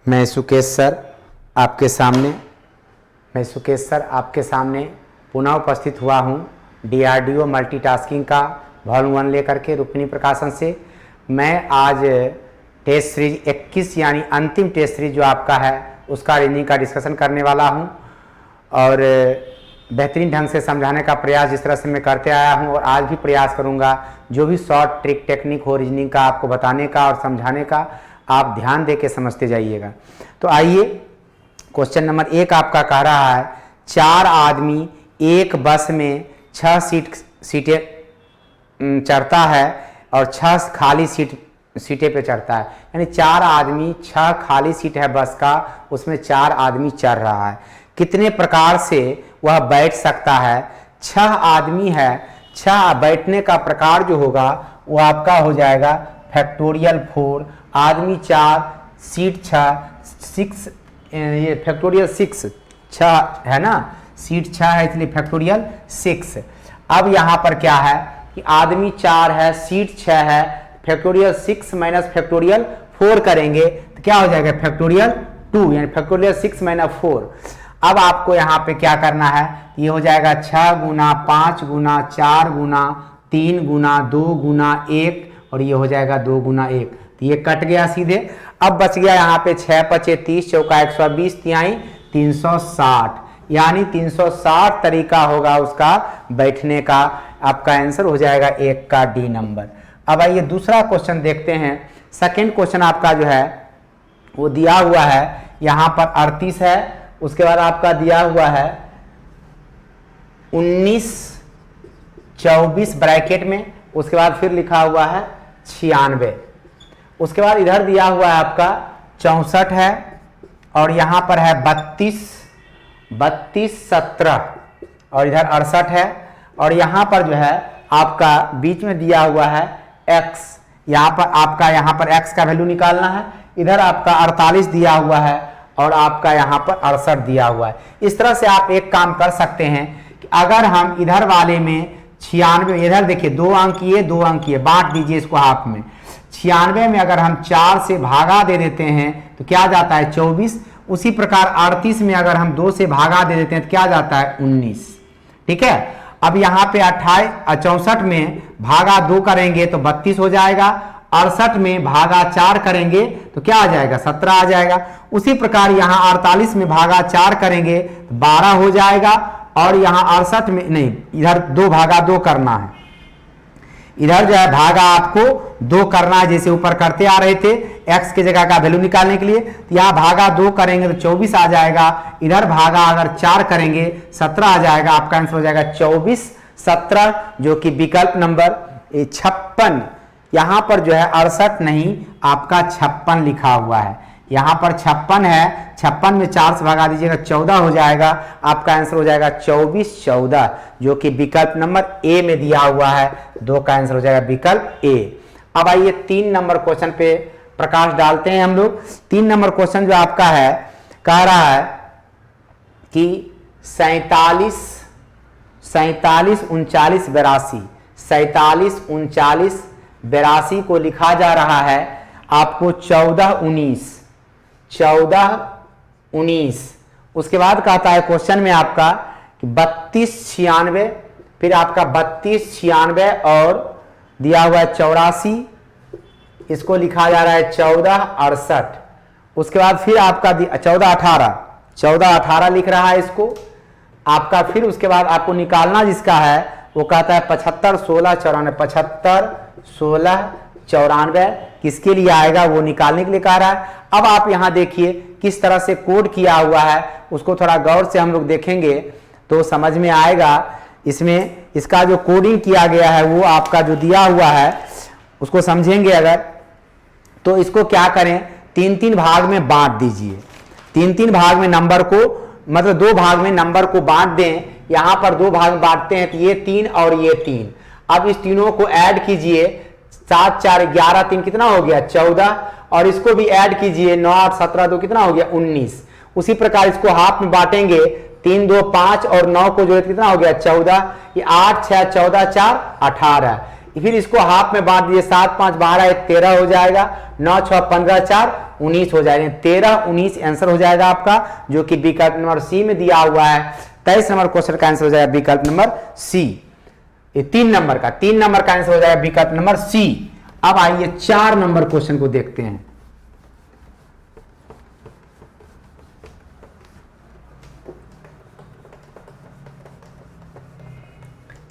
मैं सुकेश सर आपके सामने पुनः उपस्थित हुआ हूँ DRDO मल्टीटास्किंग का वॉल्यूम 1 लेकर के रुक्मिणी प्रकाशन से। मैं आज टेस्ट सीरीज 21 यानी अंतिम टेस्ट सीरीज जो आपका है उसका रीजनिंग का डिस्कशन करने वाला हूँ और बेहतरीन ढंग से समझाने का प्रयास जिस तरह से मैं करते आया हूँ और आज भी प्रयास करूँगा। जो भी शॉर्ट ट्रिक टेक्निक हो रीजनिंग का आपको बताने का और समझाने का, आप ध्यान दे के समझते जाइएगा। तो आइए, क्वेश्चन नंबर 1 आपका कह रहा है 4 आदमी एक बस में 6 सीटें चढ़ता है और 6 खाली सीटें पे चढ़ता है। यानी 4 आदमी, 6 खाली सीट है बस का, उसमें 4 आदमी चढ़ रहा है। कितने प्रकार से वह बैठ सकता है? 6 आदमी है, 6 बैठने का प्रकार जो होगा वो आपका हो जाएगा फैक्टोरियल 4, आदमी 4, सीट 6, ये फैक्टोरियल 6 है ना, सीट 6 है इसलिए फैक्टोरियल 6। अब यहाँ पर क्या है कि आदमी 4 है, सीट 6 है, फैक्टोरियल 6 माइनस फैक्टोरियल 4 करेंगे तो क्या हो जाएगा फैक्टोरियल 2, यानी फैक्टोरियल 6 माइनस 4। अब आपको यहाँ पे क्या करना है, ये हो जाएगा 6 गुना 5 गुना 4 गुना 3 गुना 2 गुना 1 और ये हो जाएगा 2 गुना 1। तो ये कट गया सीधे। अब बच गया यहाँ पे 6 पचे 30 चौका 120 तिहाई 360, यानी 360 तरीका होगा उसका बैठने का। आपका आंसर हो जाएगा 1 का डी नंबर। अब आइए दूसरा क्वेश्चन देखते हैं। सेकेंड क्वेश्चन आपका जो है वो दिया हुआ है यहाँ पर 38 है, उसके बाद आपका दिया हुआ है 19 24 ब्रैकेट में, उसके बाद फिर लिखा हुआ है 96, उसके बाद इधर दिया हुआ है आपका 64 है और यहाँ पर है 32 17 और इधर 68 है और यहाँ पर जो है आपका बीच में दिया हुआ है x। यहाँ पर x का वैल्यू निकालना है। इधर आपका 48 दिया हुआ है और आपका यहाँ पर 68 दिया हुआ है। इस तरह से आप एक काम कर सकते हैं कि अगर हम इधर वाले में 96, इधर देखिए 2 अंक ये 2 अंक ये, बांट दीजिए इसको हाफ में। 96 में अगर हम 4 से भागा दे देते हैं तो क्या जाता है 24। उसी प्रकार 38 में अगर हम 2 से भागा दे देते हैं तो क्या जाता है 19। ठीक है। अब यहाँ पे 64 में भागा 2 करेंगे तो 32 हो जाएगा, 68 में भागा 4 करेंगे तो क्या आ जाएगा 17 आ जाएगा। उसी प्रकार यहाँ 48 में भागा 4 करेंगे तो 12 हो जाएगा और यहाँ 68 में नहीं, इधर 2 भागा 2 करना है, इधर जो है भागा आपको 2 करना है जैसे ऊपर करते आ रहे थे x के जगह का वैल्यू निकालने के लिए। तो यहाँ भागा 2 करेंगे तो 24 आ जाएगा, इधर भागा अगर 4 करेंगे 17 आ जाएगा। आपका आंसर हो जाएगा 24 17, जो कि विकल्प नंबर 56। यहाँ पर जो है 68 नहीं, आपका 56 लिखा हुआ है। यहाँ पर 56 है, 56 में 4 से भगा दीजिएगा 14 हो जाएगा। आपका आंसर हो जाएगा 24 14, जो कि विकल्प नंबर ए में दिया हुआ है। 2 का आंसर हो जाएगा विकल्प ए। अब आइए 3 नंबर क्वेश्चन पे प्रकाश डालते हैं हम लोग। 3 नंबर क्वेश्चन जो आपका है कह रहा है कि 47 39 39 82 47 39 82 को लिखा जा रहा है आपको 14 19। उसके बाद कहता है क्वेश्चन में आपका कि 32 96, फिर आपका 32 96 और दिया हुआ है 84, इसको लिखा जा रहा है 14 68। उसके बाद फिर आपका 14 18 लिख रहा है इसको आपका। फिर उसके बाद आपको निकालना जिसका है वो कहता है 75 16 94, 75 16 94 किसके लिए आएगा वो निकालने के लिए कह रहा है। अब आप यहाँ देखिए किस तरह से कोड किया हुआ है, उसको थोड़ा गौर से हम लोग देखेंगे तो समझ में आएगा। इसमें इसका जो कोडिंग किया गया है वो आपका जो दिया हुआ है उसको समझेंगे अगर, तो इसको क्या करें 3-3 भाग में बांट दीजिए। 3-3 भाग में नंबर को, मतलब 2 भाग में नंबर को बांट दें। यहाँ पर 2 भाग बांटते हैं तो ये 3 और ये 3। अब इस तीनों को ऐड कीजिए, 7 4 11 3 कितना हो गया 14, और इसको भी ऐड कीजिए 9 8 17 2 कितना हो गया 19। उसी प्रकार इसको हाफ में बांटेंगे, 3 2 5 और 9 को जोड़े कितना हो गया 14, ये 8 6 14 4 18। फिर इसको हाफ में बांट दिए, 7 5 12 1 13 हो जाएगा, 9 6 15 4 19 हो जाएगा, 13 19 आंसर हो जाएगा आपका, जो कि विकल्प नंबर सी में दिया हुआ है। 23 नंबर क्वेश्चन का आंसर हो जाएगा विकल्प नंबर सी। ये 3 नंबर का आंसर हो जाएगा विकल्प नंबर सी। अब आइए 4 नंबर क्वेश्चन को देखते हैं।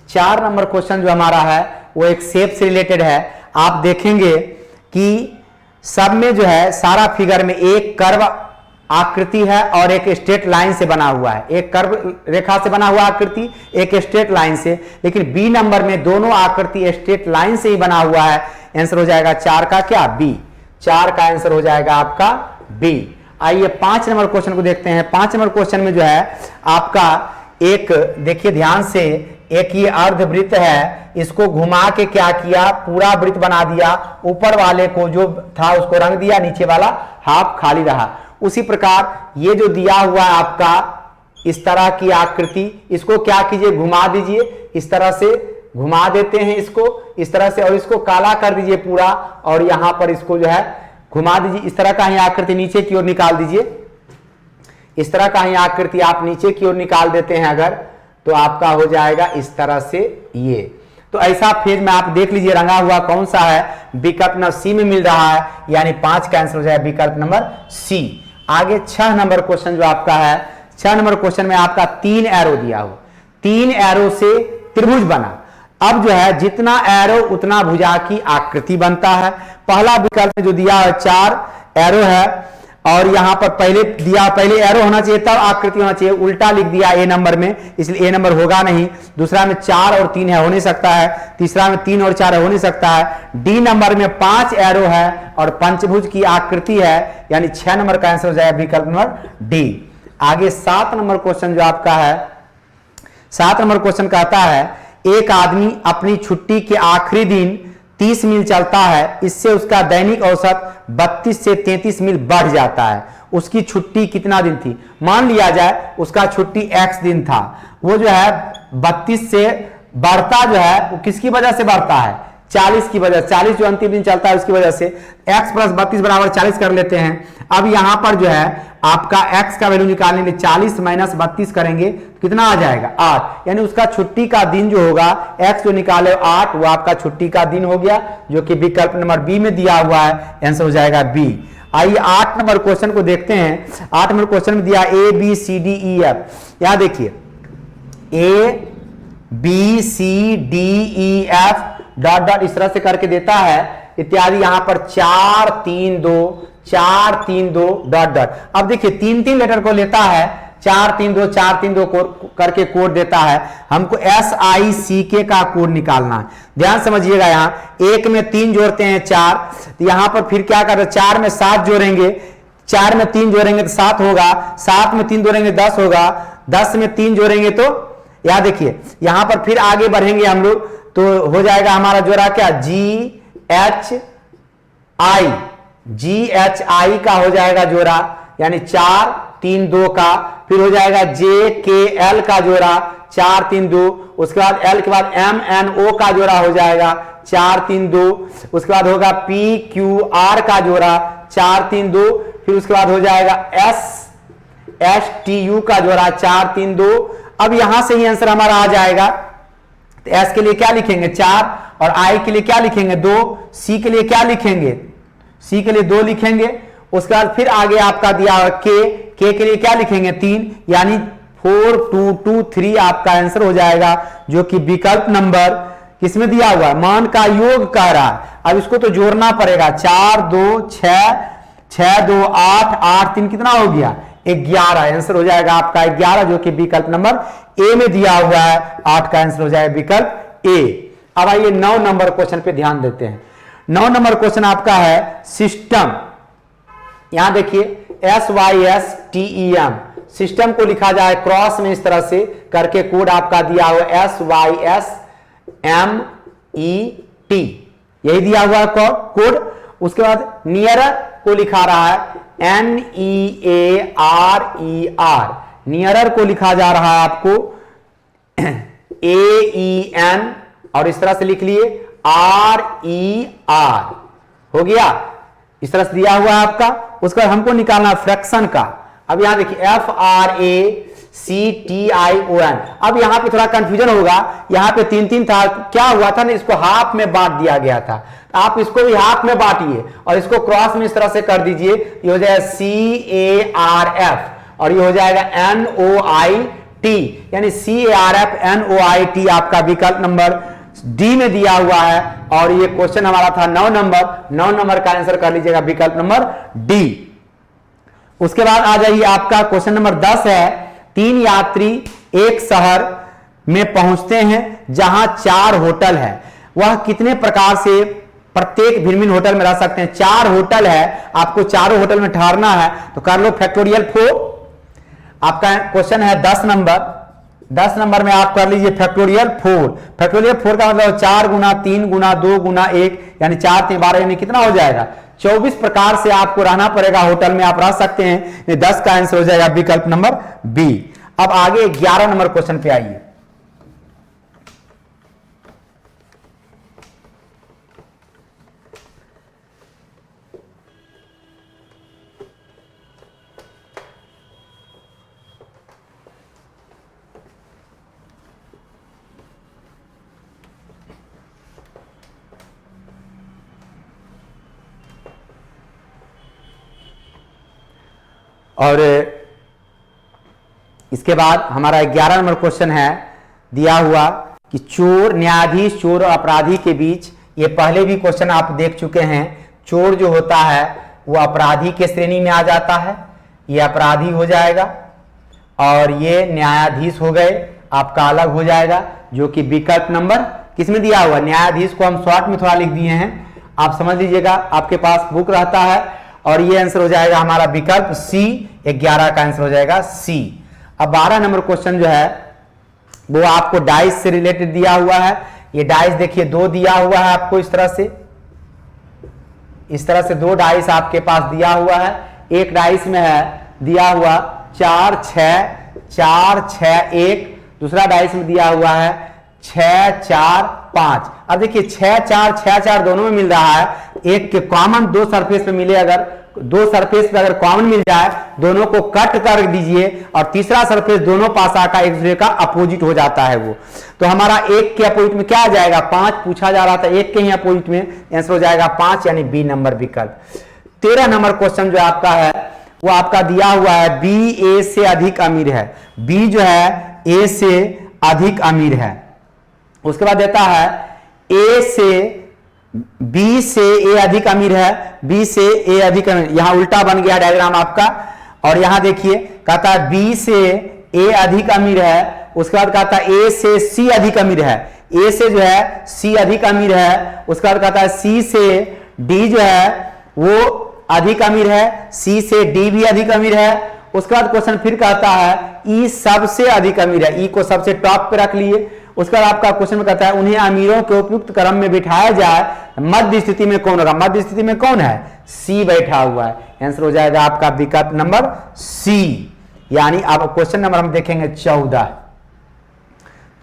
4 नंबर क्वेश्चन जो हमारा है वो एक शेप से रिलेटेड है। आप देखेंगे कि सब में जो है सारा फिगर में एक कर्व आकृति है और एक स्ट्रेट लाइन से बना हुआ है, एक कर्व रेखा से बना हुआ आकृति, एक स्ट्रेट लाइन से। लेकिन बी नंबर में दोनों आकृति स्ट्रेट लाइन से ही बना हुआ है। आंसर हो जाएगा 4 का क्या, बी। 4 का आंसर हो जाएगा आपका बी। आइए 5 नंबर क्वेश्चन को देखते हैं। 5 नंबर क्वेश्चन में जो है आपका एक, देखिए ध्यान से, एक ये अर्धवृत्त है, इसको घुमा के क्या किया, पूरा वृत्त बना दिया, ऊपर वाले को जो था उसको रंग दिया, नीचे वाला हाफ खाली रहा। उसी प्रकार ये जो दिया हुआ है आपका इस तरह की आकृति, इसको क्या कीजिए, घुमा दीजिए, इस तरह से घुमा देते हैं इसको इस तरह से, और इसको काला कर दीजिए पूरा, और यहां पर इसको जो है घुमा दीजिए। इस तरह का ही आकृति नीचे की ओर निकाल दीजिए, इस तरह का ही आकृति आप नीचे की ओर निकाल देते हैं अगर, तो आपका हो जाएगा इस तरह से ये। तो ऐसा फेज में आप देख लीजिए रंगा हुआ कौन सा है, विकल्प नंबर सी में मिल रहा है, यानी 5 का आंसर हो जाएगा विकल्प नंबर सी। आगे 6 नंबर क्वेश्चन जो आपका है, 6 नंबर क्वेश्चन में आपका 3 एरो दिया हो, 3 एरो से त्रिभुज बना। अब जो है जितना एरो उतना भुजा की आकृति बनता है। पहला विकल्प में जो दिया है 4 एरो है, और यहां पर पहले एरो होना चाहिए तब आकृति होना चाहिए, उल्टा लिख दिया ए नंबर में, इसलिए ए नंबर होगा नहीं। दूसरा में 4 और 3 है, हो नहीं सकता है। तीसरा में 3 और 4 है, हो नहीं सकता है। डी नंबर में 5 एरो है और पंचभुज की आकृति है, यानी 6 नंबर का आंसर हो जाएगा विकल्प नंबर डी। आगे 7 नंबर क्वेश्चन जो आपका है, 7 नंबर क्वेश्चन कहता है एक आदमी अपनी छुट्टी के आखिरी दिन 30 मील चलता है, इससे उसका दैनिक औसत 32 से 33 मील बढ़ जाता है। उसकी छुट्टी कितना दिन थी? मान लिया जाए उसका छुट्टी x दिन था, वो जो है 32 से बढ़ता जो है वो किसकी वजह से बढ़ता है? 40 की वजह, 40 जो अंतिम दिन चलता है उसकी वजह से। x प्लस 32 बराबर 40 कर लेते हैं। अब यहां पर जो है आपका x का वैल्यू निकालने के लिए 40 माइनस 32 करेंगे, कितना आ जाएगा? 8। यानी उसका छुट्टी का दिन जो होगा, x जो निकाले 8, वो आपका छुट्टी का दिन हो गया, जो कि विकल्प नंबर बी में दिया हुआ है। आंसर हो जाएगा बी। आइए 8 नंबर क्वेश्चन को देखते हैं। 8 नंबर क्वेश्चन में दिया A B C D E F. यहां देखिए A B C D E F dot dot इस तरह से करके देता है इत्यादि। यहां पर 4 3 2 4 3 2 डॉट डॉट। अब देखिए 3 लेटर को लेता है, 4 3 2 4 3 2 करके कोड देता है। हमको SICK का कोड निकालना है। ध्यान समझिएगा, यहां एक में 3 जोड़ते हैं 4, तो यहां पर फिर क्या कर रहे हैं, 4 में 7 जोड़ेंगे, 4 में 3 जोड़ेंगे तो 7 होगा, 7 में 3 जोड़ेंगे 10 होगा, 10 में 3 जोड़ेंगे तो यहां देखिए यहां पर फिर आगे बढ़ेंगे हम लोग, तो हो जाएगा हमारा जोड़ा क्या, GHI का हो जाएगा जोड़ा, यानी 4 3 2 का। फिर हो जाएगा JKL का जोड़ा 4 3 2। उसके बाद L के बाद MNO का जोड़ा हो जाएगा 4 3 2। उसके बाद होगा PQR का जोड़ा 4 3 2। फिर उसके बाद हो जाएगा STU का जोड़ा 4 3 2। अब यहां से ही आंसर हमारा आ जाएगा। तो S के लिए क्या लिखेंगे 4, और I के लिए क्या लिखेंगे 2, C के लिए क्या लिखेंगे, C के लिए 2 लिखेंगे। उसके बाद फिर आगे आपका दिया हुआ K के लिए क्या लिखेंगे 3, यानी 4 2 2 3 आपका आंसर हो जाएगा, जो कि विकल्प नंबर किसमें दिया हुआ है, मान का योग कह रहा है। अब इसको तो जोड़ना पड़ेगा, 4 2 6 6 2 8 8 3 कितना हो गया 11। आंसर हो जाएगा आपका 11, जो कि विकल्प नंबर ए में दिया हुआ है। 8 का आंसर हो जाएगा विकल्प ए। अब आइए 9 नंबर क्वेश्चन पे ध्यान देते हैं। 9 नंबर क्वेश्चन आपका है सिस्टम। यहां देखिए SYSTEM, सिस्टम को लिखा जाए क्रॉस में इस तरह से करके, कोड आपका दिया हुआ SYSMET, यही दिया हुआ कोड। उसके बाद नियरर को लिखा रहा है NEARER, नियरर को लिखा जा रहा है आपको AEN, और इस तरह से लिख लिए RER हो गया, इस तरह से दिया हुआ है आपका। उसके बाद हमको निकालना फ्रैक्शन का। अब यहां देखिए FRACTION। अब यहां पे थोड़ा कंफ्यूजन होगा, यहां पे 3 था, क्या हुआ था ना, इसको हाफ में बांट दिया गया था। आप इसको भी हाफ में बांटिए और इसको क्रॉस में इस तरह से कर दीजिए, ये हो जाएगा CARF और ये हो जाएगा NOIT, यानी CARF NOIT आपका विकल्प नंबर डी में दिया हुआ है। और ये क्वेश्चन हमारा था 9 नंबर का आंसर कर लीजिएगा विकल्प नंबर डी। उसके बाद आ जाइए आपका क्वेश्चन नंबर 10 है, 3 यात्री एक शहर में पहुंचते हैं जहां 4 होटल है, वह कितने प्रकार से प्रत्येक भिन्न भिन्न होटल में रह सकते हैं। 4 होटल है, आपको चारों होटल में ठहरना है, तो कर लो फैक्टोरियल 4। आपका क्वेश्चन है 10 नंबर में आप कर लीजिए फैक्टोरियल 4। फैक्टोरियल 4 का मतलब 4 गुना 3 गुना 2 गुना 1 यानी 4 3 12 यानी कितना हो जाएगा 24 प्रकार से आपको रहना पड़ेगा होटल में, आप रह सकते हैं। 10 का आंसर हो जाएगा विकल्प नंबर बी। अब आगे 11 नंबर क्वेश्चन पे आइए। और इसके बाद हमारा 11 नंबर क्वेश्चन है दिया हुआ कि चोर, न्यायाधीश, चोर और अपराधी के बीच, ये पहले भी क्वेश्चन आप देख चुके हैं। चोर जो होता है वो अपराधी के श्रेणी में आ जाता है, ये अपराधी हो जाएगा, और ये न्यायाधीश हो गए, आपका अलग हो जाएगा, जो कि विकल्प नंबर किसमें दिया हुआ। न्यायाधीश को हम शॉर्ट में थोड़ा लिख दिए हैं, आप समझ लीजिएगा, आपके पास बुक रहता है। और ये आंसर हो जाएगा हमारा विकल्प सी, 11 का आंसर हो जाएगा सी। अब 12 नंबर क्वेश्चन जो है वो आपको डाइस से रिलेटेड दिया हुआ है। ये डाइस देखिए 2 दिया हुआ है आपको, इस तरह से 2 डाइस आपके पास दिया हुआ है। एक डाइस में है दिया हुआ 4 6 4 6 1, दूसरा डाइस में दिया हुआ है 6 4 5। अब देखिए 6 4 दोनों में मिल रहा है, एक के कॉमन 2 सरफेस पे मिले, अगर 2 सरफेस पे अगर कॉमन मिल जाए दोनों को कट कर दीजिए, और तीसरा सरफेस दोनों पास आकर एक दूसरे का अपोजिट हो जाता है वो। तो हमारा 1 के अपोजिट में क्या आ जाएगा 5, पूछा जा रहा था 1 के ही अपोजिट में, आंसर हो जाएगा 5 यानी बी नंबर विकल्प। 13 नंबर क्वेश्चन जो आपका है वो आपका दिया हुआ है बी ए से अधिक अमीर है। बी जो है ए से अधिक अमीर है। उसके बाद देता है ए से बी से ए अधिक अमीर है, बी से ए अधिक अमीर, यहां उल्टा बन गया डायग्राम आपका। और यहां देखिए कहता है बी से ए अधिक अमीर है, उसके बाद कहता है ए से सी अधिक अमीर है, ए से जो है सी अधिक अमीर है। उसके बाद कहता है सी से डी जो है वो अधिक अमीर है, सी से डी भी अधिक अमीर है। उसके बाद क्वेश्चन फिर कहता है ई सबसे अधिक अमीर है, ई को सबसे टॉप पे रख लिए। उसके बाद आपका क्वेश्चन में कहता है उन्हें अमीरों के उपयुक्त क्रम में बिठाया जाए, मध्य स्थिति में कौन होगा। मध्य स्थिति में कौन है, सी बैठा हुआ है, आंसर हो जाएगा आपका विकल्प नंबर सी। यानी अब क्वेश्चन नंबर हम देखेंगे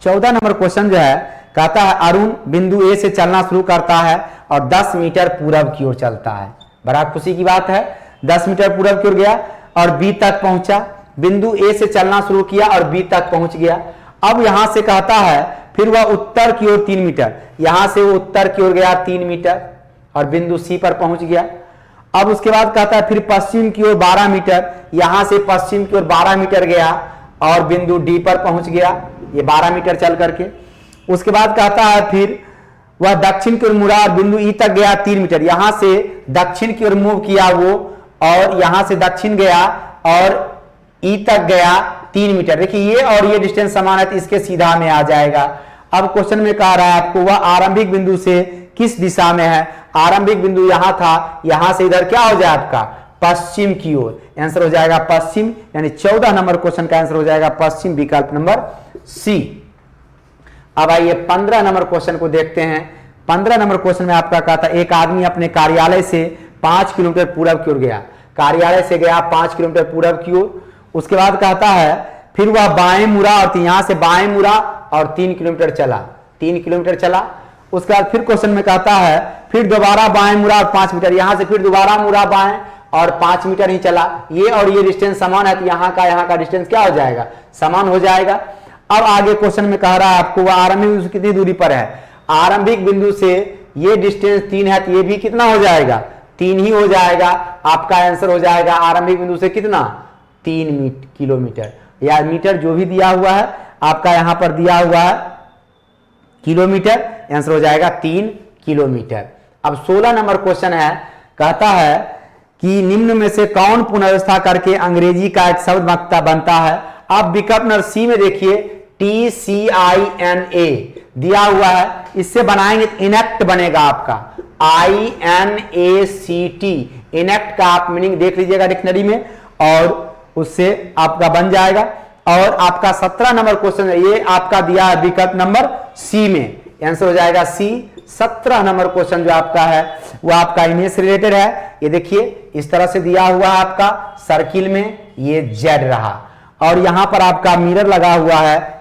14 नंबर क्वेश्चन जो है कहता है अरुण बिंदु ए से चलना शुरू करता है और 10 मीटर पूरब की ओर चलता है। बड़ा खुशी की बात है, 10 मीटर पूरब की ओर गया और बी तक पहुंचा। बिंदु ए से चलना शुरू किया और बी तक पहुंच गया। अब यहां से कहता है फिर वह उत्तर की ओर 3 मीटर, यहां से वो उत्तर की ओर गया 3 मीटर और बिंदु सी पर पहुंच गया। अब उसके बाद कहता है फिर पश्चिम की ओर 12 मीटर, यहां से पश्चिम की ओर 12 मीटर गया और बिंदु डी पर पहुंच गया, ये 12 मीटर चल करके। उसके बाद कहता है फिर वह दक्षिण की ओर मुड़ा और बिंदु ई तक गया 3 मीटर, यहां से दक्षिण की ओर मूव किया वो, और यहां से दक्षिण गया और ई तक गया 3 मीटर। देखिए ये और ये डिस्टेंस समान है तो इसके सीधा में आ जाएगा। अब क्वेश्चन में कह रहा है आपको वह आरंभिक बिंदु से किस दिशा में है। आरंभिक बिंदु यहां था, यहां से इधर क्या हो जाए आपका पश्चिम की ओर, आंसर हो जाएगा पश्चिम, यानी 14 नंबर क्वेश्चन का आंसर हो जाएगा पश्चिम, विकल्प नंबर सी। अब आइए 15 नंबर क्वेश्चन को देखते हैं। 15 नंबर क्वेश्चन में आपका कहता है एक आदमी अपने कार्यालय से 5 किलोमीटर पूरब की ओर गया, कार्यालय से गया 5 किलोमीटर पूरब की ओर। उसके बाद कहता है फिर वह बाएं मुड़ा और यहां से बाएं मुड़ा और 3 किलोमीटर चला, 3 किलोमीटर चला। उसके बाद फिर क्वेश्चन में कहता है फिर दोबारा बाएं मुड़ा और 5 मीटर, यहां से फिर दोबारा मुड़ा बाएं और 5 मीटर ही चला, ये और ये डिस्टेंस समान है तो यहाँ का डिस्टेंस क्या हो जाएगा, समान हो जाएगा। अब आगे क्वेश्चन में कह रहा है आपको वह आरंभिक बिंदु से कितनी दूरी पर है, आरंभिक बिंदु से ये डिस्टेंस 3 है तो ये भी कितना हो जाएगा, 3 ही हो जाएगा। आपका आंसर हो जाएगा आरंभिक बिंदु से कितना, 3 किलोमीटर या मीटर जो भी दिया हुआ है आपका यहां पर दिया हुआ है किलोमीटर, आंसर हो जाएगा 3 किलोमीटर। अब 16 नंबर क्वेश्चन है, कहता है कि निम्न में से कौन पुनर्व्यवस्था करके अंग्रेजी का एक शब्द बनता है। अब विकल्प नंबर सी में देखिए TCINA दिया हुआ है, इससे बनाएंगे इनेक्ट बनेगा आपका INACT, इनेक्ट का आप मीनिंग देख लीजिएगा डिक्शनरी में और उससे आपका बन जाएगा। और आपका 17 नंबर क्वेश्चन है, ये आपका दिया है विकल्प नंबर सी में, आंसर हो जाएगा सी। 17 नंबर क्वेश्चन जो आपका है वो आपका इमेज से रिलेटेड है। ये देखिए इस तरह से दिया हुआ है आपका सर्किल में, ये जेड रहा और यहां पर आपका मिरर लगा हुआ है।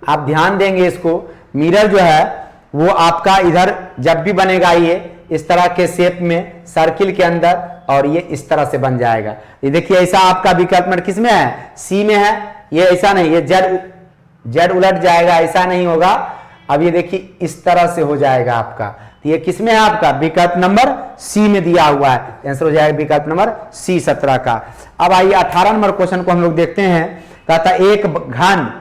आप ध्यान देंगे इसको, मिरर जो है वो आपका इधर जब भी बनेगा ये इस तरह के शेप में सर्किल के अंदर और ये इस तरह से बन जाएगा। ये देखिए ऐसा आपका विकल्प नंबर किस में है, सी में है। ये ऐसा नहीं, ये जेड उलट जाएगा, ऐसा नहीं होगा। अब ये देखिए इस तरह से हो जाएगा आपका, ये किस में है आपका, विकल्प नंबर सी में दिया हुआ है, आंसर हो जाएगा विकल्प नंबर सी 17 का। अब आइए 18 नंबर क्वेश्चन को हम लोग देखते हैं। कहता एक घन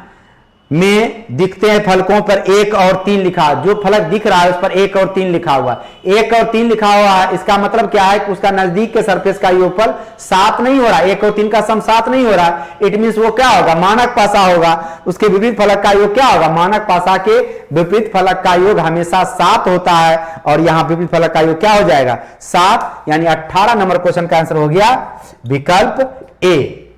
में दिखते हैं फलकों पर 1 और 3 लिखा, जो फलक दिख रहा है उस पर 1 और 3 लिखा हुआ, 1 और 3 लिखा हुआ है, इसका मतलब क्या है कि उसका नजदीक के सरफेस का योगफल 7 नहीं हो रहा, 1 और 3 का सम 7 नहीं हो रहा। इट मींस वो क्या होगा, मानक पासा होगा। उसके विपरीत फलक का योग क्या होगा, मानक पासा के विपरीत फलक का योग हमेशा 7 होता है और यहां विपरीत फलक का योग क्या हो जाएगा, 7। यानी 18 नंबर क्वेश्चन का आंसर हो गया विकल्प ए।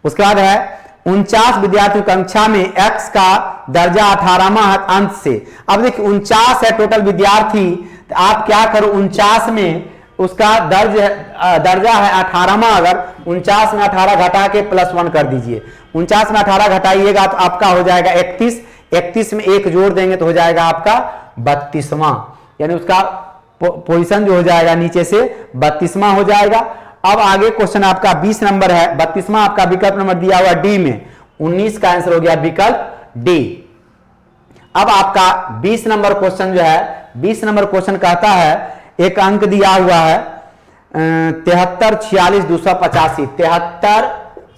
उसके बाद है 49 विद्यार्थियों कक्षा में x का दर्जा 18वां अंक से। अब देखिए 49 है टोटल विद्यार्थी, तो आप क्या करो 49 में उसका दर्जा है 18वां, अगर 49 में 18 घटा के +1 कर दीजिए, 49 में 18 घटाइएगा तो आपका हो जाएगा 31, 31 में 1 जोड़ देंगे तो हो जाएगा आपका 32वां, यानी उसका पोजीशन जो हो जाएगा नीचे से 32वां हो जाएगा। अब आगे क्वेश्चन आपका 20 नंबर है, 32वां आपका विकल्प नंबर दिया हुआ डी में, 19 का आंसर हो गया विकल्प डी। अब आपका 20 नंबर क्वेश्चन जो है, 20 नंबर क्वेश्चन कहता है एक अंक दिया हुआ है 73 46 285, 73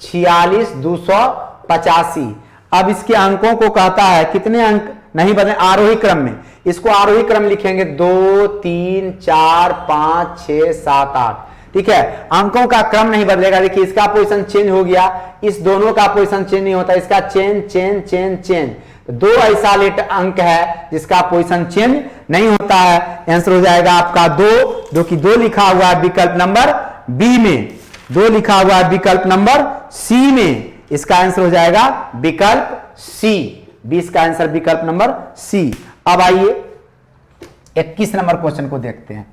46 285। अब इसके अंकों को कहता है कितने अंक नहीं बदले आरोही क्रम में, इसको आरोही क्रम लिखेंगे 2 3 4 5 6 7 8, ठीक है। अंकों का क्रम नहीं बदलेगा। देखिए इसका पोजीशन चेंज हो गया, इस दोनों का पोजीशन चेंज नहीं होता, इसका चेंज चेंज चेंज चेंज, दो ऐसा लेट अंक है जिसका पोजीशन चेंज नहीं होता है। आंसर हो जाएगा आपका 2, जो कि 2 लिखा हुआ है विकल्प नंबर बी में, 2 लिखा हुआ है विकल्प नंबर सी में, इसका आंसर हो जाएगा विकल्प सी। 20 का आंसर विकल्प नंबर सी। अब आइए 21 नंबर क्वेश्चन को देखते हैं।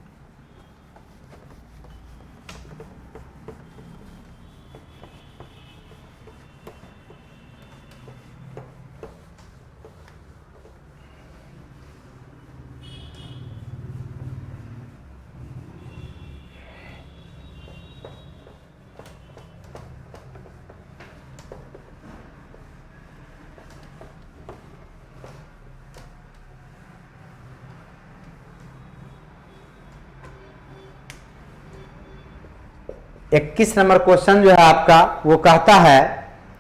इक्कीस नंबर क्वेश्चन जो है आपका वो कहता है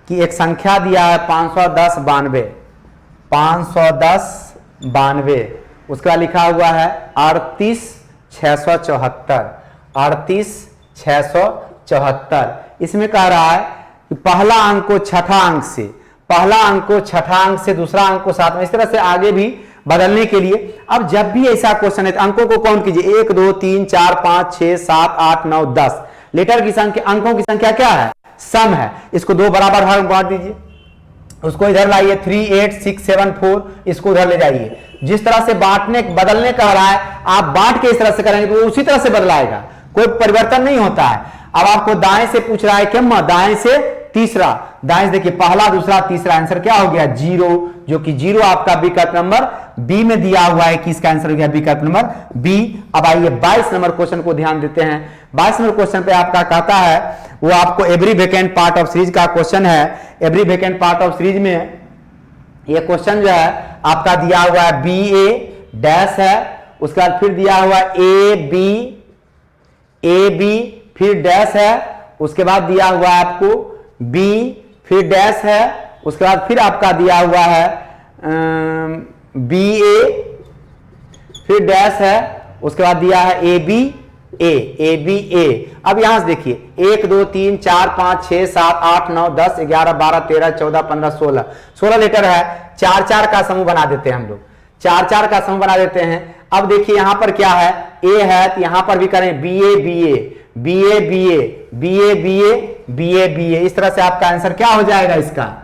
कि एक संख्या दिया है 510 92, 510 92, उसका लिखा हुआ है 38 674, 38 674। इसमें कह रहा है कि पहला अंक को छठा अंक से, पहला अंक को छठा अंक से, दूसरा अंक को सातवां, इस तरह से आगे भी बदलने के लिए। अब जब भी ऐसा क्वेश्चन है तो अंकों को काउंट कीजिए, 1 2 3 4 5 6 7 8 9 10। लेटर की संख्या, अंकों की संख्या क्या है, सम है। इसको 2 बराबर भाग में बांट दीजिए, उसको इधर लाइए 3 8 6 7 4, इसको उधर ले जाइए। जिस तरह से बांटने बदलने कह रहा है, आप बांट के इस तरह से करेंगे तो उसी तरह से बदलाएगा, कोई परिवर्तन नहीं होता है। अब आपको दाएं से पूछ रहा है क्या, दाएं से तीसरा, दाएं से देखिए पहला दूसरा तीसरा, आंसर क्या हो गया 0, जो कि 0 आपका विकल्प नंबर बी में दिया हुआ है कि इसका आंसर हो गया विकल्प नंबर बी। अब आइए 22 नंबर क्वेश्चन को ध्यान देते हैं। 22 नंबर क्वेश्चन पे आपका कहता है, वो आपको every vacant part of series का क्वेश्चन है। Every vacant part of series में ये क्वेश्चन जो है आपका दिया हुआ है बी ए डैश है, उसके बाद फिर दिया हुआ ए बी फिर डैश है, उसके बाद दिया हुआ है आपको बी फिर डैश है, उसके बाद फिर आपका दिया हुआ है बी ए फिर डैश है, उसके बाद दिया है ए बी ए। अब यहां से देखिए 1 2 3 4 5 6 7 8 9 10 11 12 13 14 15 16 लेटर है। 4 का समूह बना देते हैं हम लोग, 4 का समूह बना देते हैं। अब देखिए यहां पर क्या है, ए है तो यहां पर भी करें बी ए। इस तरह से आपका आंसर क्या हो जाएगा इसका,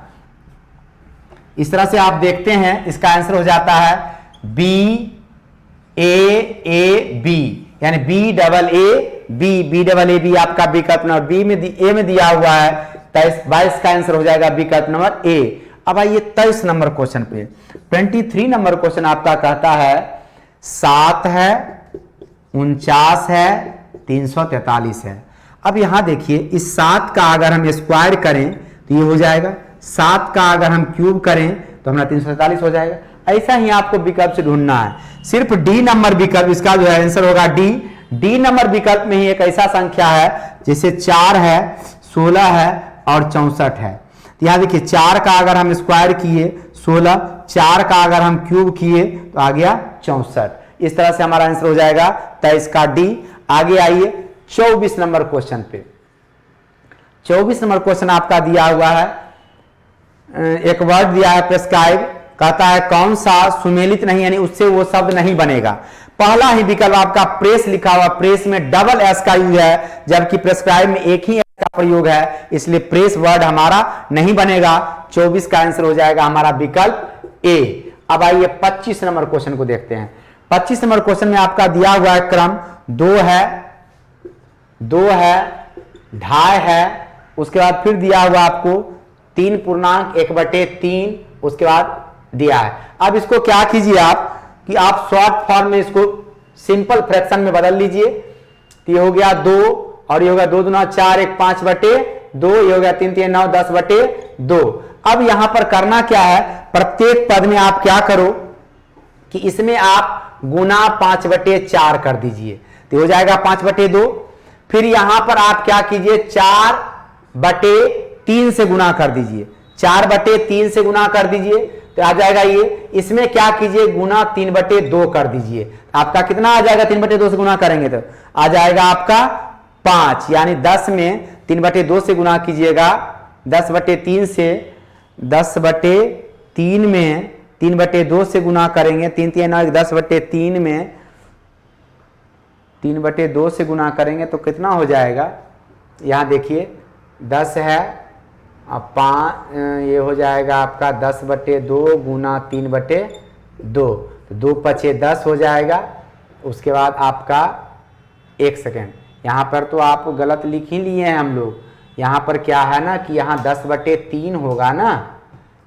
इस तरह से आप देखते हैं इसका आंसर हो जाता है बी ए बी, यानी बी डबल ए बी आपका विकल्प नंबर बी में ए में दिया हुआ है 22 का आंसर हो जाएगा विकल्प नंबर ए। अब आइए 23 नंबर क्वेश्चन पे। 23 नंबर क्वेश्चन आपका कहता है 7 है 49 है 343 है। अब यहां देखिए इस 7 का अगर हम स्क्वायर करें तो ये हो जाएगा, 7 का अगर हम क्यूब करें तो हमारा 343 हो जाएगा। ऐसा ही आपको विकल्प से ढूंढना है। सिर्फ डी नंबर विकल्प इसका जो है आंसर होगा डी नंबर विकल्प में ही एक ऐसा संख्या है जैसे 4 है 16 है और 64 है। तो यहां देखिए 4 का अगर हम स्क्वायर किए 16, 4 का अगर हम क्यूब किए तो आ गया 64। इस तरह से हमारा आंसर हो जाएगा 23 का डी। आगे आइए 24 नंबर क्वेश्चन पे। 24 नंबर क्वेश्चन आपका दिया हुआ है, एक वर्ड दिया है प्रेस्क्राइब, कहता है कौन सा सुमेलित नहीं यानी उससे वो शब्द नहीं बनेगा। पहला ही विकल्प आपका प्रेस लिखा हुआ, प्रेस में डबल एस का यूज है जबकि प्रेस्क्राइब में एक ही एस का प्रयोग है, इसलिए प्रेस वर्ड हमारा नहीं बनेगा। 24 का आंसर हो जाएगा हमारा विकल्प ए। अब आइए 25 नंबर क्वेश्चन को देखते हैं। 25 नंबर क्वेश्चन में आपका दिया हुआ है क्रम 2 है ढाई है, उसके बाद फिर दिया हुआ आपको 3.1/3, उसके बाद दिया है। अब इसको क्या कीजिए आप कि आप शॉर्ट फॉर्म में इसको सिंपल फ्रैक्शन में बदल लीजिए। तो ये हो गया 2 और ये हो गया 2 दूना 4 1 5/2, ये हो गया 3 3 9 10/2। अब यहां पर करना क्या है, प्रत्येक पद में आप क्या करो कि इसमें आप गुना 5/4 कर दीजिए, तो हो जाएगा 5/2। फिर यहां पर आप क्या कीजिए 4/3 से गुना कर दीजिए, 4/3 से गुना कर दीजिए तो आ जाएगा ये। इसमें क्या कीजिए गुना 3/2 कर दीजिए, आपका कितना आ जाएगा 3/2 से गुना करेंगे तो आ जाएगा आपका 5, यानी 10 में 3/2 से गुना कीजिएगा 10/3 से, 10/3 में 3/2 से गुना करेंगे, 3 3 9 10/3 में 3/2 से गुना करेंगे तो कितना हो जाएगा, यहाँ देखिए 10 है, अब 5 ये हो जाएगा आपका 10/2 गुना 3/2, तो 2 5 10 हो जाएगा। उसके बाद आपका 1 सेकेंड, यहाँ पर तो आप गलत लिख ही लिए हैं हम लोग। यहाँ पर क्या है ना कि यहाँ 10/3 होगा ना,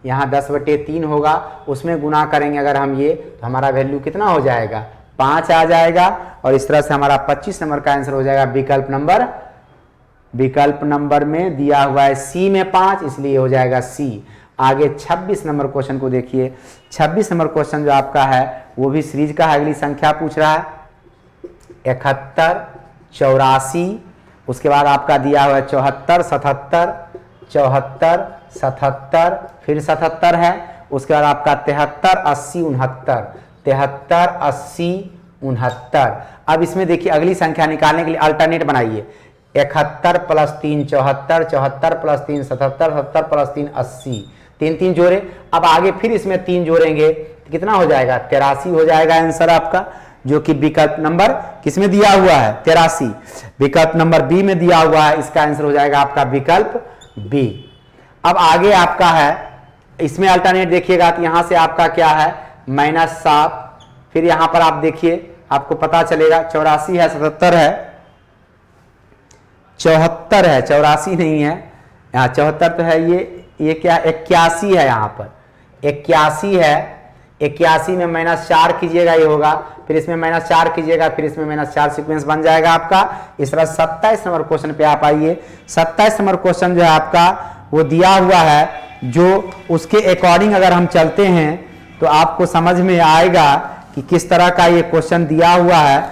यहाँ 10/3 होगा, उसमें गुना करेंगे अगर हम ये तो हमारा वैल्यू कितना हो जाएगा 5 आ जाएगा। और इस तरह से हमारा 25 नंबर का आंसर हो जाएगा विकल्प नंबर में दिया हुआ है सी में 5, इसलिए हो जाएगा सी। आगे 26 नंबर क्वेश्चन को देखिए। 26 नंबर क्वेश्चन जो आपका है वो भी सीरीज का है, अगली संख्या पूछ रहा है 71 84, उसके बाद आपका दिया हुआ है 74 77 74 77 फिर 77 है, उसके बाद आपका 73 80 69 73 80 69। अब इसमें देखिए अगली संख्या निकालने के लिए अल्टरनेट बनाइए, 71 + 3 74 74 + 3 77 70 + 3 80, 3 जोड़े। अब आगे फिर इसमें 3 जोड़ेंगे तो कितना हो जाएगा 83 हो जाएगा आंसर आपका, जो कि विकल्प नंबर किसमें दिया हुआ है 83, विकल्प नंबर बी में दिया हुआ है। इसका आंसर हो जाएगा आपका विकल्प बी। अब आगे आपका है इसमें अल्टरनेट देखिएगा तो यहां से आपका क्या है -7, फिर यहां पर आप देखिए आपको पता चलेगा 84 है 77 है 74 है 84 नहीं है, यहाँ 74 तो है, ये क्या 81 है, यहाँ पर 81 है, 81 में -4 कीजिएगा ये होगा, फिर इसमें -4 कीजिएगा, फिर इसमें -4 सीक्वेंस बन जाएगा आपका। इस तरह 27 नंबर क्वेश्चन पे आप आइए। 27 नंबर क्वेश्चन जो है आपका वो दिया हुआ है, जो उसके अकॉर्डिंग अगर हम चलते हैं तो आपको समझ में आएगा कि किस तरह का ये क्वेश्चन दिया हुआ है।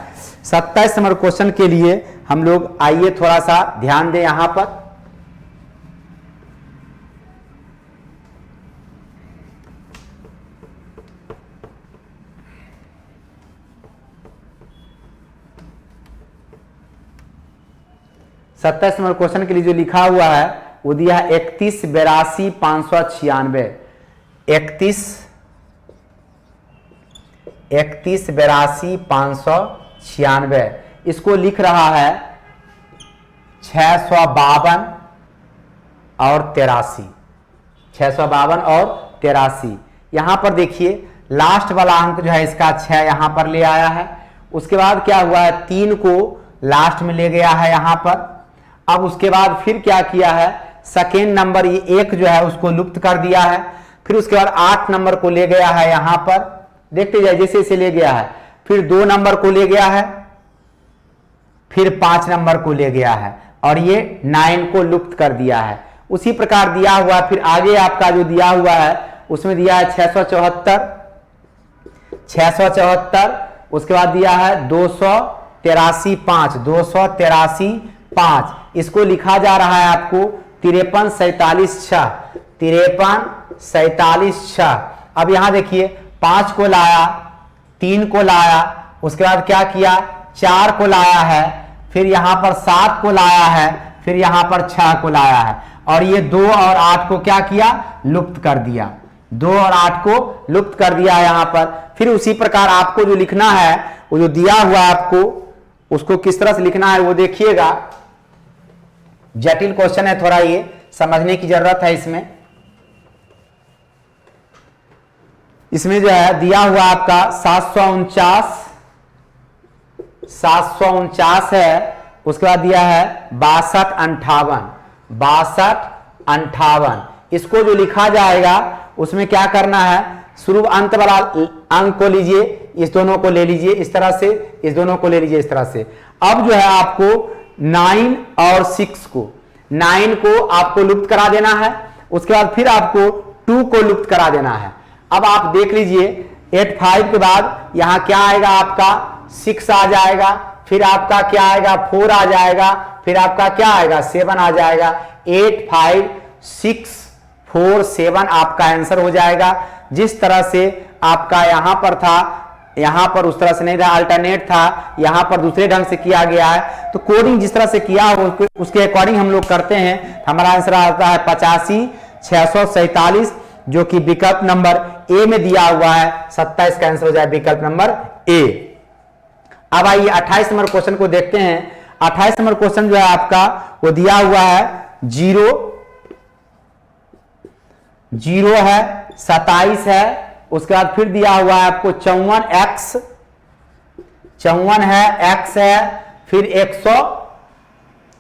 27 नंबर क्वेश्चन के लिए हम लोग आइए थोड़ा सा ध्यान दें यहां पर। सत्ताईस नंबर क्वेश्चन के लिए जो लिखा हुआ है वो दिया है 31 82 596। 31 82 596 इसको लिख रहा है 652 और 83। 652 और 83। यहां पर देखिए लास्ट वाला अंक जो है इसका 6 यहां पर ले आया है। उसके बाद क्या हुआ है, 3 को लास्ट में ले गया है यहां पर। अब उसके बाद फिर क्या किया है, सेकेंड नंबर ये 1 जो है उसको लुप्त कर दिया है। फिर उसके बाद 8 नंबर को ले गया है यहां पर, देखते जाइए जैसे इसे ले गया है। फिर 2 नंबर को ले गया है, फिर 5 नंबर को ले गया है और ये 9 को लुप्त कर दिया है। उसी प्रकार दिया हुआ फिर आगे आपका जो दिया हुआ है उसमें दिया है 674। उसके बाद दिया है 283 5 283 5। इसको लिखा जा रहा है आपको 53 47 6 53 47 6। अब यहां देखिए 5 को लाया, 3 को लाया, उसके बाद क्या किया 4 को लाया है, फिर यहां पर 7 को लाया है, फिर यहां पर 6 को लाया है और ये 2 और 8 को क्या किया, लुप्त कर दिया। 2 और 8 को लुप्त कर दिया यहां पर। फिर उसी प्रकार आपको जो लिखना है वो जो दिया हुआ आपको उसको किस तरह से लिखना है वो देखिएगा। जटिल क्वेश्चन है, थोड़ा ये समझने की जरूरत है। इसमें जो है दिया हुआ आपका 749 है। उसके बाद दिया है 62 58। इसको जो लिखा जाएगा उसमें क्या करना है, शुरू अंत वाला अंक को लीजिए, इस दोनों को ले लीजिए इस तरह से, इस दोनों को ले लीजिए इस तरह से। अब जो है आपको 9 और 6 को, 9 को आपको लुप्त करा देना है। उसके बाद फिर आपको 2 को लुप्त करा देना है। अब आप देख लीजिए 85 के बाद यहां क्या आएगा, आपका 6 आ जाएगा, फिर आपका क्या आएगा 4 आ जाएगा, फिर आपका क्या आएगा 7 आ जाएगा। 8 5 6 4 7 आपका आंसर हो जाएगा। जिस तरह से आपका यहां पर था, यहां पर उस तरह से नहीं था, अल्टरनेट था, यहां पर दूसरे ढंग से किया गया है। तो कोडिंग जिस तरह से किया हो उसके अकॉर्डिंग हम लोग करते हैं। हमारा आंसर आता है 85 647, जो कि विकल्प नंबर ए में दिया हुआ है। 27 का आंसर हो जाए विकल्प नंबर ए। अब आइए 28 नंबर क्वेश्चन को देखते हैं। 28 नंबर क्वेश्चन जो है आपका वो दिया हुआ है 0 है, 27 है, उसके बाद फिर दिया हुआ है आपको 54 है, x है, फिर 100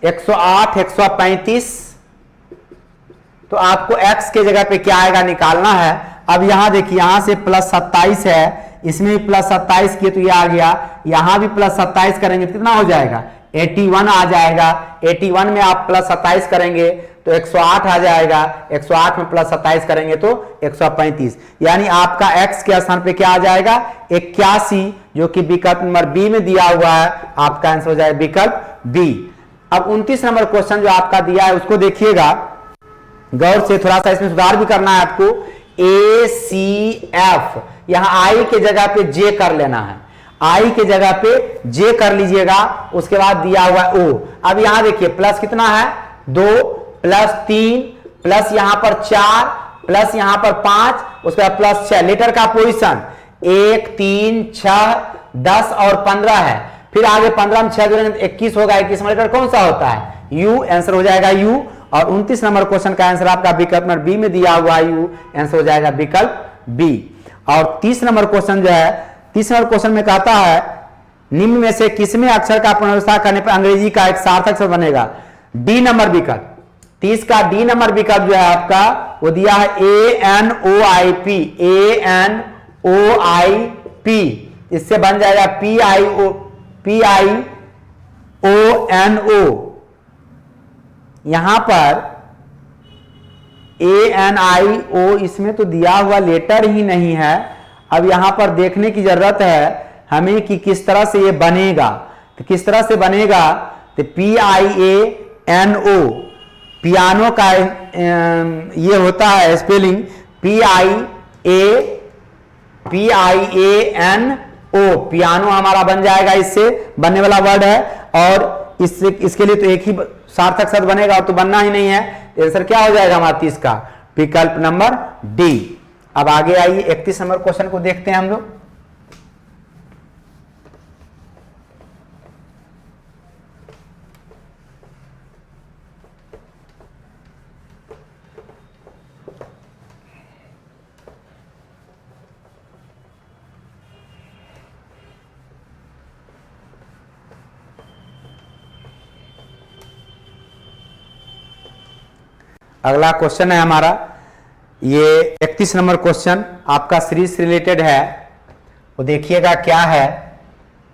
108 135। तो आपको x के जगह पे क्या आएगा निकालना है। अब यहां देखिए यहां से +27 है, इसमें भी +27 किए तो ये आ गया, यहां भी +27 करेंगे तो कितना हो जाएगा 81 आ जाएगा। 81 में आप +27 करेंगे तो 108 आ जाएगा, 108 में +27 करेंगे तो 135। यानी आपका x के स्थान पे क्या आ जाएगा 81, जो कि विकल्प नंबर बी में दिया हुआ है। आपका आंसर हो जाएगा विकल्प बी। अब 29 नंबर क्वेश्चन जो आपका दिया है उसको देखिएगा गौर से, थोड़ा सा इसमें सुधार भी करना है आपको। ACF यहां आई के जगह पे जे कर लेना है, आई के जगह पे जे कर लीजिएगा। उसके बाद दिया हुआ ओ। अब यहां देखिए प्लस कितना है 2 +3 प्लस यहां पर 4 प्लस यहां पर 5, उसके बाद +6। लेटर का पोजीशन 1 3 6 10 और 15 है। फिर आगे 15 में 6 जोड़ेंगे 21 होगा। 21 में लेटर कौन सा होता है यू, आंसर हो जाएगा यू। और 29 नंबर क्वेश्चन का आंसर आपका विकल्प नंबर बी में दिया हुआ है यू, आंसर हो जाएगा विकल्प बी। और 30 नंबर क्वेश्चन जो है, 30 नंबर क्वेश्चन में कहता है निम्न में से किसमें अक्षर का पुनर्व्यवस्था करने पर अंग्रेजी का एक सार्थक शब्द बनेगा। डी नंबर विकल्प, 30 का डी नंबर विकल्प जो है आपका वो दिया है ANOIP OIP, इससे बन जाएगा PIONO। यहां पर ANIO इसमें तो दिया हुआ लेटर ही नहीं है। अब यहां पर देखने की जरूरत है हमें कि किस तरह से ये बनेगा। तो किस तरह से बनेगा, तो PIANO, पियानो का ये होता है स्पेलिंग PIANO, पियानो हमारा बन जाएगा, इससे बनने वाला वर्ड है। और इसके लिए तो एक ही सार्थक शब्द बनेगा, तो बनना ही नहीं है। आंसर क्या हो जाएगा हमारा 30 का, विकल्प नंबर डी। अब आगे आइए 31 नंबर क्वेश्चन को देखते हैं हम लोग। अगला क्वेश्चन है हमारा, ये 31 नंबर क्वेश्चन आपका सीरीज से रिलेटेड है। वो देखिएगा क्या है,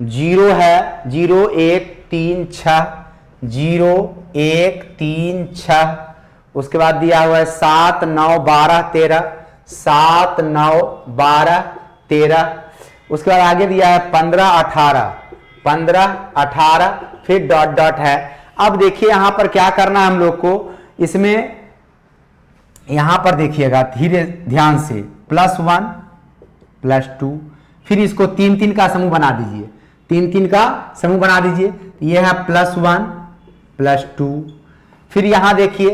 0 है, 0 1 3 6, 0 1 3 6, उसके बाद दिया हुआ है 7 9 12 13, 7 9 12 13, उसके बाद आगे दिया है 15 18, 15 18, फिर डॉट डॉट है। अब देखिए यहां पर क्या करना है हम लोग को, इसमें यहां पर देखिएगा धीरे ध्यान से, +1 +2, फिर इसको 3 3 का समूह बना दीजिए, 3 3 का समूह बना दीजिए। यह है +1 +2, फिर यहां देखिए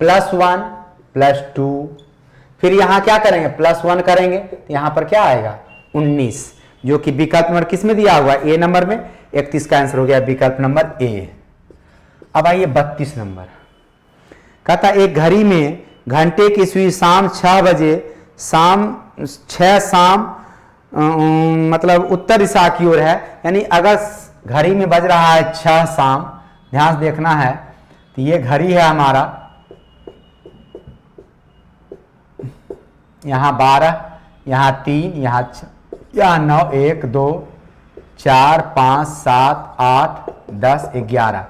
+1 +2, फिर यहां क्या करेंगे, +1 करेंगे, तो यहां पर क्या आएगा 19, जो कि विकल्प नंबर किस में दिया हुआ है, ए नंबर में। 31 का आंसर हो गया विकल्प नंबर ए। अब आइए 32 नंबर, कहता एक घड़ी में घंटे की सुई शाम 6 बजे, शाम मतलब उत्तर दिशा की ओर है, यानी अगर घड़ी में बज रहा है 6 शाम, ध्यान से देखना है। तो ये घड़ी है हमारा, यहाँ 12, यहाँ 3, यहाँ 6, यहाँ 9, 1 2 4 5 7 8 10 11,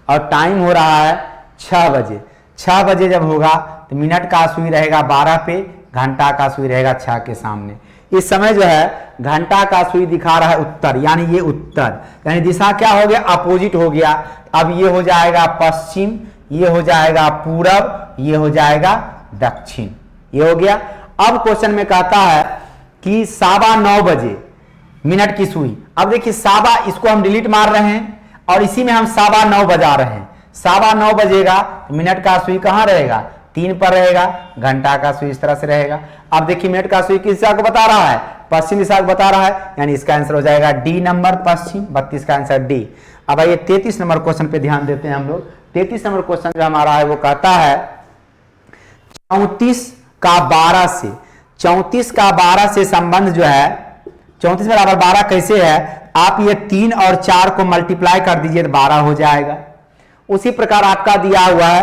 और टाइम हो रहा है 6 बजे। 6 बजे जब होगा तो मिनट का सुई रहेगा 12 पे, घंटा का सुई रहेगा 6 के सामने। इस समय जो है घंटा का सुई दिखा रहा है उत्तर, यानी ये उत्तर, यानी दिशा क्या हो गया, अपोजिट हो गया। अब ये हो जाएगा पश्चिम, ये हो जाएगा पूरब, ये हो जाएगा दक्षिण, ये हो गया। अब क्वेश्चन में कहता है कि 9:15 बजे मिनट की सुई। अब देखिए साबा, इसको हम डिलीट मार रहे हैं और इसी में हम 9:15 बजा रहे हैं। 9:15 बजेगा तो मिनट का सुई कहां रहेगा, 3 पर रहेगा, घंटा का सुई इस तरह से रहेगा। अब देखिए मिनट का सुई किस दिशा को बता रहा है, पश्चिम दिशा को बता रहा है, यानी इसका आंसर हो जाएगा डी नंबर, पश्चिम। 32 का आंसर डी। अब आइए 33 नंबर क्वेश्चन पे ध्यान देते हैं हम लोग। 33 नंबर क्वेश्चन जो हमारा है वो कहता है 34 का 12 से, 34 का 12 से संबंध जो है, 34 बराबर 12 कैसे है, आप ये 3 और 4 को मल्टीप्लाई कर दीजिए तो 12 हो जाएगा। उसी प्रकार आपका दिया हुआ है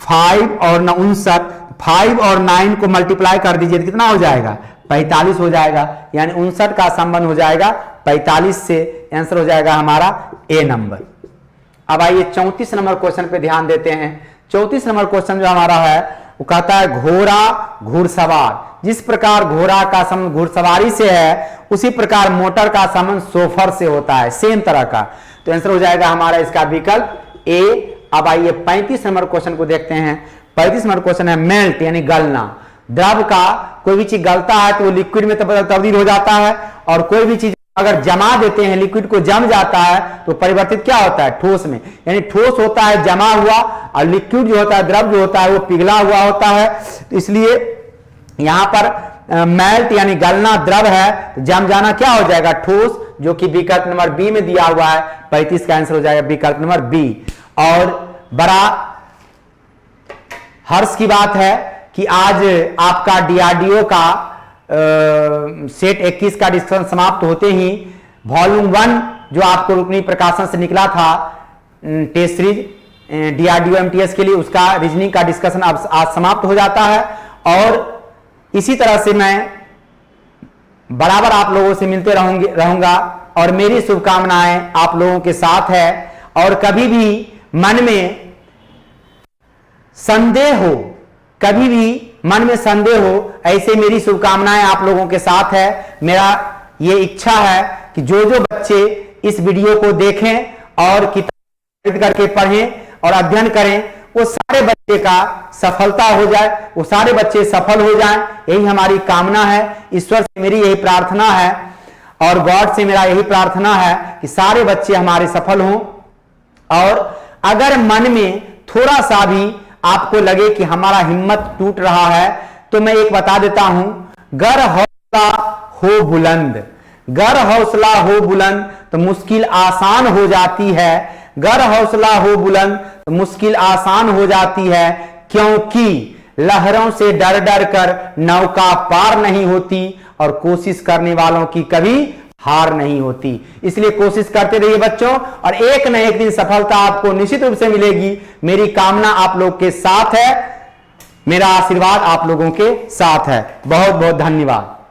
5 और 59, 5 और 9 को मल्टीप्लाई कर दीजिए तो कितना हो जाएगा, 45 हो जाएगा, यानी 59 का संबंध हो जाएगा 45 से। आंसर हो जाएगा हमारा ए नंबर। अब आइए 34 नंबर क्वेश्चन पे ध्यान देते हैं। 34 नंबर क्वेश्चन जो हमारा है वो कहता है घोड़ा घुड़सवार। जिस प्रकार घोड़ा का संबंध घुड़सवारी से है, उसी प्रकार मोटर का संबंध सोफर से होता है, सेम तरह का। तो आंसर हो जाएगा हमारा इसका विकल्प ए। अब आइए 35 नंबर क्वेश्चन को देखते हैं। 35 नंबर क्वेश्चन है मेल्ट, यानी गलना। द्रव का कोई भी चीज गलता है तो वो लिक्विड में तब्दील हो जाता है, और कोई भी चीज अगर जमा देते हैं, लिक्विड को जम जाता है तो परिवर्तित क्या होता है, ठोस में। यानी ठोस होता है जमा हुआ, और लिक्विड जो होता है, द्रव जो होता है, वो पिघला हुआ होता है। तो इसलिए यहां पर मेल्ट यानी गलना द्रव है, तो जम जाना क्या हो जाएगा, ठोस, जो कि विकल्प नंबर बी में दिया हुआ है। 35 का आंसर हो जाएगा विकल्प नंबर बी। और बड़ा हर्ष की बात है कि आज आपका डीआरडीओ का सेट 21 का डिस्कशन समाप्त होते ही वॉल्यूम 1 जो आपको रुक्मिणी प्रकाशन से निकला था टेस्ट सीरीज डीआरडीओ एमटीएस के लिए, उसका रीजनिंग का डिस्कशन अब आज समाप्त हो जाता है। और इसी तरह से मैं बराबर आप लोगों से मिलते रहूंगा और मेरी शुभकामनाएं आप लोगों के साथ है। और कभी भी मन में संदेह हो, कभी भी मन में संदेह हो, ऐसे मेरी शुभकामनाएं आप लोगों के साथ है। मेरा ये इच्छा है कि जो जो बच्चे इस वीडियो को देखें और किताब खरीद करके पढ़ें और अध्ययन करें, वो सारे बच्चे का सफलता हो जाए, वो सारे बच्चे सफल हो जाएं, यही हमारी कामना है। ईश्वर से मेरी यही प्रार्थना है और गॉड से मेरा यही प्रार्थना है कि सारे बच्चे हमारे सफल हों। और अगर मन में थोड़ा सा भी आपको लगे कि हमारा हिम्मत टूट रहा है, तो मैं एक बता देता हूं, गर हौसला हो बुलंद, गर हौसला हो बुलंद तो मुश्किल आसान हो जाती है। गर हौसला हो बुलंद तो मुश्किल आसान हो जाती है, क्योंकि लहरों से डर डर कर नौका पार नहीं होती और कोशिश करने वालों की कभी हार नहीं होती। इसलिए कोशिश करते रहिए बच्चों, और एक न एक दिन सफलता आपको निश्चित रूप से मिलेगी। मेरी कामना आप लोग के साथ है, मेरा आशीर्वाद आप लोगों के साथ है। बहुत बहुत धन्यवाद।